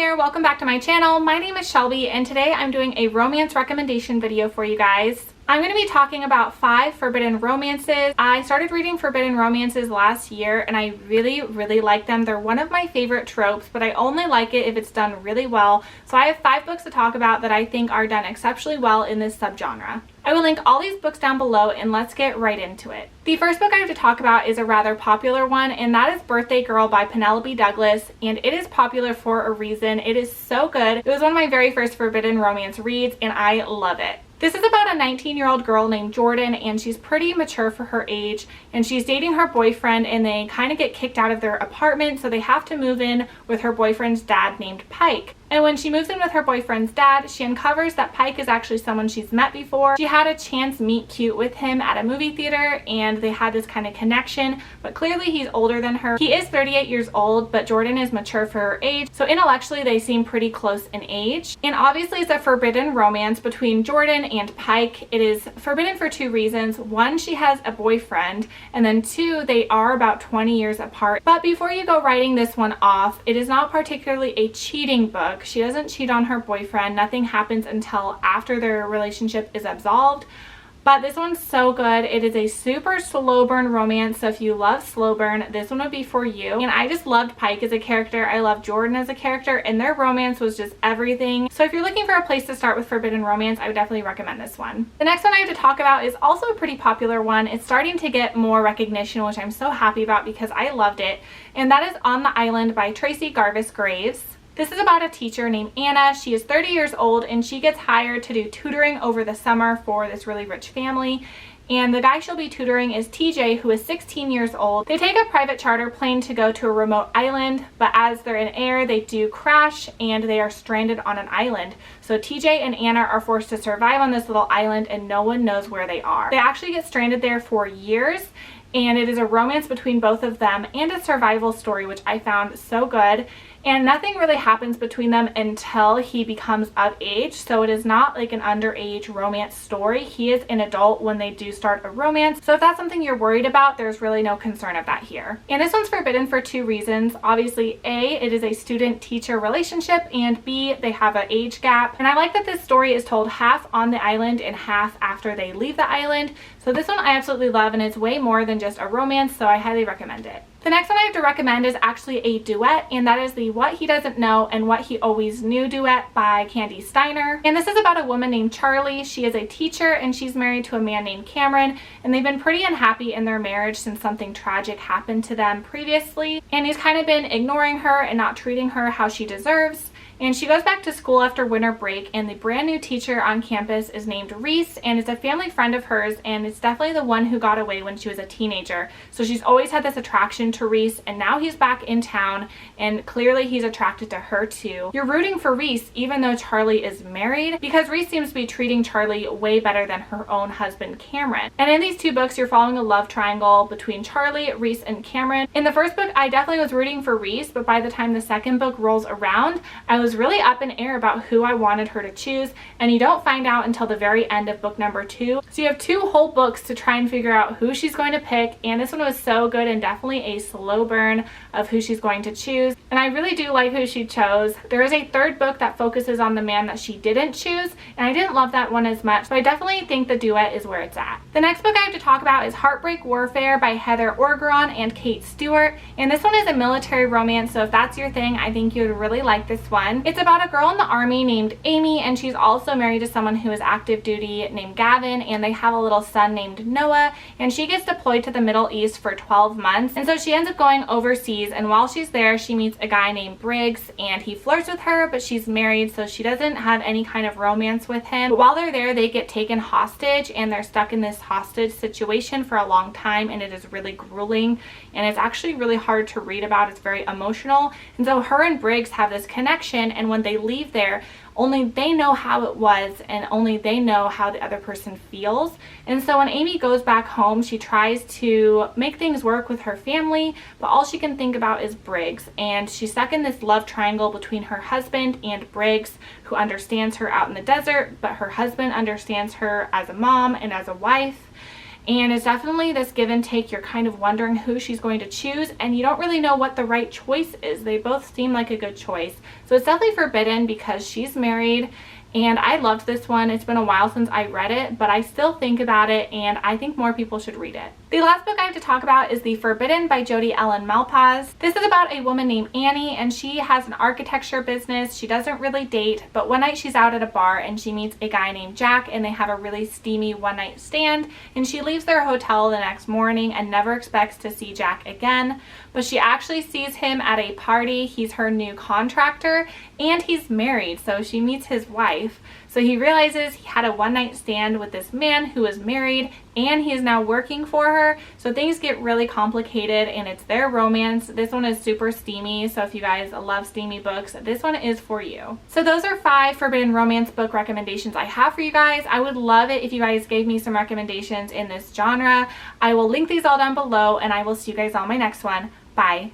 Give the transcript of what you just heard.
there, welcome back to my channel. My name is Shelby and today I'm doing a romance recommendation video for you guys. I'm going to be talking about 5 forbidden romances. I started reading forbidden romances last year and I really like them. They're one of my favorite tropes, but I only like it if it's done really well. So I have 5 books to talk about that I think are done exceptionally well in this subgenre. I will link all these books down below and let's get right into it. The first book I have to talk about is a rather popular one, and that is Birthday Girl by Penelope Douglas, and it is popular for a reason. It is so good. It was one of my very first forbidden romance reads and I love it. This is about a 19-year-old girl named Jordan, and she's pretty mature for her age, and she's dating her boyfriend, and they kind of get kicked out of their apartment, so they have to move in with her boyfriend's dad named Pike. And when she moves in with her boyfriend's dad, she uncovers that Pike is actually someone she's met before. She had a chance meet cute with him at a movie theater and they had this kind of connection, but clearly he's older than her. He is 38 years old, but Jordan is mature for her age, so intellectually they seem pretty close in age. And obviously it's a forbidden romance between Jordan and Pike. It is forbidden for 2 reasons. 1, she has a boyfriend, and then 2, they are about 20 years apart. But before you go writing this one off, it is not particularly a cheating book. She doesn't cheat on her boyfriend. Nothing happens until after their relationship is absolved. But this one's so good. It is a super slow burn romance, so if you love slow burn, this one would be for you. And I just loved Pike as a character. I loved Jordan as a character, and their romance was just everything. So if you're looking for a place to start with forbidden romance, I would definitely recommend this one. The next one I have to talk about is also a pretty popular one. It's starting to get more recognition, which I'm so happy about because I loved it. And that is On the Island by Tracy Garvis Graves. This is about a teacher named Anna. She is 30 years old and she gets hired to do tutoring over the summer for this really rich family. And the guy she'll be tutoring is TJ, who is 16 years old. They take a private charter plane to go to a remote island, but as they're in air, they do crash and they are stranded on an island. So TJ and Anna are forced to survive on this little island and no one knows where they are. They actually get stranded there for years, and it is a romance between both of them and a survival story, which I found so good. And nothing really happens between them until he becomes of age, so it is not like an underage romance story. He is an adult when they do start a romance, so if that's something you're worried about, there's really no concern of that here. And this one's forbidden for 2 reasons. Obviously, A, it is a student-teacher relationship, and B, they have an age gap. And I like that this story is told half on the island and half after they leave the island. So this one I absolutely love, and it's way more than just a romance, so I highly recommend it. The next one I have to recommend is actually a duet, and that is the What He Doesn't Know and What He Always Knew duet by Candy Steiner. And this is about a woman named Charlie. She is a teacher and she's married to a man named Cameron, and they've been pretty unhappy in their marriage since something tragic happened to them previously. And he's kind of been ignoring her and not treating her how she deserves. And she goes back to school after winter break, and the brand new teacher on campus is named Reese, and it's a family friend of hers, and it's definitely the one who got away when she was a teenager. So she's always had this attraction to Reese, and now he's back in town and clearly he's attracted to her too. You're rooting for Reese even though Charlie is married, because Reese seems to be treating Charlie way better than her own husband Cameron. And in these 2 books you're following a love triangle between Charlie, Reese, and Cameron. In the first book I definitely was rooting for Reese, but by the time the second book rolls around I was really up in air about who I wanted her to choose, and you don't find out until the very end of book number 2. So you have 2 whole books to try and figure out who she's going to pick, and this one was so good and definitely a slow burn of who she's going to choose. And I really do like who she chose. There is a 3rd book that focuses on the man that she didn't choose, and I didn't love that one as much, but I definitely think the duet is where it's at. The next book I have to talk about is Heartbreak Warfare by Heather Orgeron and Kate Stewart, and this one is a military romance, so if that's your thing, I think you would really like this one. It's about a girl in the army named Amy, and she's also married to someone who is active duty named Gavin, and they have a little son named Noah, and she gets deployed to the Middle East for 12 months, and so she ends up going overseas, and while she's there she meets a guy named Briggs, and he flirts with her, but she's married so she doesn't have any kind of romance with him. But while they're there they get taken hostage, and they're stuck in this hostage situation for a long time, and it is really grueling, and it's actually really hard to read about. It's very emotional, and so her and Briggs have this connection, and when they leave there, only they know how it was and only they know how the other person feels. And so when Amy goes back home, she tries to make things work with her family, but all she can think about is Briggs, and she's stuck in this love triangle between her husband and Briggs, who understands her out in the desert, but her husband understands her as a mom and as a wife. and it's definitely this give and take. You're kind of wondering who she's going to choose, and you don't really know what the right choice is. They both seem like a good choice. So it's definitely forbidden because she's married, and I loved this one. It's been a while since I read it, but I still think about it, and I think more people should read it. The last book I have to talk about is The Forbidden by Jodi Ellen Malpaz. This is about a woman named Annie, and she has an architecture business. She doesn't really date, but one night she's out at a bar and she meets a guy named Jack, and they have a really steamy one-night stand, and she leaves their hotel the next morning and never expects to see Jack again, but she actually sees him at a party. He's her new contractor, and he's married, so she meets his wife. So he realizes he had a one-night stand with this man who is married, and he is now working for her. So things get really complicated, and it's their romance. This one is super steamy, so if you guys love steamy books, this one is for you. So those are 5 forbidden romance book recommendations I have for you guys. I would love it if you guys gave me some recommendations in this genre. I will link these all down below, and I will see you guys on my next one. Bye.